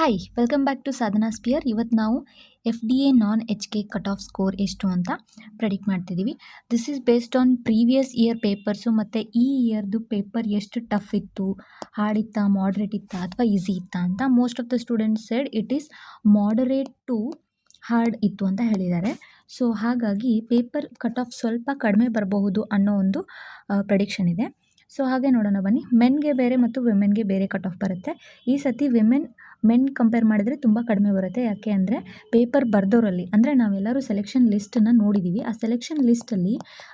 Hi welcome back to Sadhana spear. ಇವತ್ತು ನಾವು FDA ನಾನ್ HK cut off score ಎಷ್ಟು ಅಂತ ಪ್ರೆಡಿಕ್ಟ್ ಮಾಡ್ತಿದ್ದೀವಿ. This is based on previous year papers ಮತ್ತು ಈ ಇಯರ್ದು ಪೇಪರ್ ಎಷ್ಟು ಟಫ್ ಇತ್ತು, ಹಾರ್ಡ್ ಇತ್ತಾ, ಮಾಡ್ರೇಟ್ ಇತ್ತಾ ಅಥವಾ ಈಸಿ ಇತ್ತಾ ಅಂತ. Most of the students said it is moderate to hard ಇತ್ತು ಅಂತ ಹೇಳಿದ್ದಾರೆ. ಸೊ ಹಾಗಾಗಿ ಪೇಪರ್ ಕಟ್ ಆಫ್ ಸ್ವಲ್ಪ ಕಡಿಮೆ ಬರಬಹುದು ಅನ್ನೋ ಒಂದು ಪ್ರೆಡಿಕ್ಷನ್ ಇದೆ. ಸೊ ಹಾಗೆ ನೋಡೋಣ ಬನ್ನಿ. ಮೆನ್ಗೆ ಬೇರೆ ಮತ್ತು ವಿಮೆನ್ಗೆ ಬೇರೆ ಕಟ್ ಆಫ್ ಬರುತ್ತೆ. ಈ ಸತಿ ಮೆನ್ ಕಂಪೇರ್ ಮಾಡಿದರೆ ತುಂಬ ಕಡಿಮೆ ಬರುತ್ತೆ. ಯಾಕೆ ಅಂದರೆ ಪೇಪರ್ ಬರೆದವರಲ್ಲಿ ಅಂದರೆ ನಾವೆಲ್ಲರೂ ಸೆಲೆಕ್ಷನ್ ಲಿಸ್ಟನ್ನು ನೋಡಿದ್ದೀವಿ. ಆ ಸೆಲೆಕ್ಷನ್ ಲಿಸ್ಟಲ್ಲಿ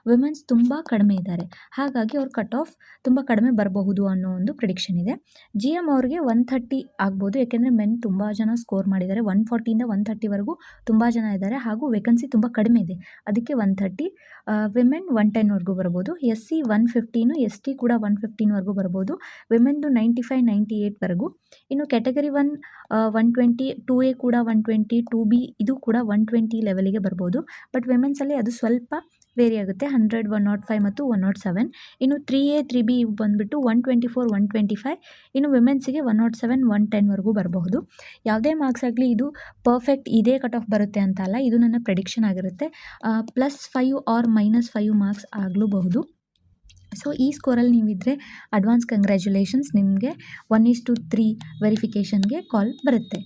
ವಿಮೆನ್ಸ್ ತುಂಬ ಕಡಿಮೆ ಇದ್ದಾರೆ. ಹಾಗಾಗಿ ಅವ್ರ ಕಟ್ ಆಫ್ ತುಂಬ ಕಡಿಮೆ ಬರಬಹುದು ಅನ್ನೋ ಒಂದು ಪ್ರಿಡಿಕ್ಷನ್ ಇದೆ. GM ಅವ್ರಿಗೆ 130 ಆಗ್ಬೋದು. ಯಾಕೆಂದರೆ ಮೆನ್ ತುಂಬ ಜನ ಸ್ಕೋರ್ ಮಾಡಿದ್ದಾರೆ. 140ಇಂದ 130ವರೆಗೂ ತುಂಬ ಜನ ಇದ್ದಾರೆ. ಹಾಗೂ ವೇಕೆನ್ಸಿ ತುಂಬ ಕಡಿಮೆ ಇದೆ, ಅದಕ್ಕೆ 130. ವಿಮೆನ್ 110ವರೆಗೂ ಬರ್ಬೋದು. SC 115, ST ಕೂಡ 115ವರೆಗೂ ಬರ್ಬೋದು. ವಿಮೆನ್ದು 95, 98ವರೆಗೂ. ಇನ್ನು ಕ್ಯಾಟಗರಿ 1 120, 2A ಕೂಡ 120, 2B ಇದು ಕೂಡ 120 ಲೆವೆಲಿಗೆ ಬರ್ಬೋದು. ಬಟ್ ವಿಮೆನ್ಸಲ್ಲಿ ಅದು ಸ್ವಲ್ಪ ವೇರಿ ಆಗುತ್ತೆ. 100, 105 ಮತ್ತು 107. ಇನ್ನು 3A 3B ಬಂದುಬಿಟ್ಟು 124, 125. ಇನ್ನು ವಿಮೆನ್ಸಿಗೆ 107, 110ವರೆಗೂ ಬರಬಹುದು. ಯಾವುದೇ ಮಾರ್ಕ್ಸ್ ಆಗಲಿ ಇದು ಪರ್ಫೆಕ್ಟ್ ಇದೇ ಕಟ್ ಆಫ್ ಬರುತ್ತೆ ಅಂತ ಅಲ್ಲ, ಇದು ನನ್ನ ಪ್ರೆಡಿಕ್ಷನ್ ಆಗಿರುತ್ತೆ. +5 ಆರ್ -5 ಮಾರ್ಕ್ಸ್ ಆಗಲೂಬಹುದು. ಸೊ ಈ ಸ್ಕೋರಲ್ಲಿ ನೀವಿದ್ದರೆ ಅಡ್ವಾನ್ಸ್ ಕಂಗ್ರ್ಯಾಚುಲೇಷನ್ಸ್, ನಿಮಗೆ 1:3 ವೆರಿಫಿಕೇಷನ್ಗೆ ಕಾಲ್ ಬರುತ್ತೆ.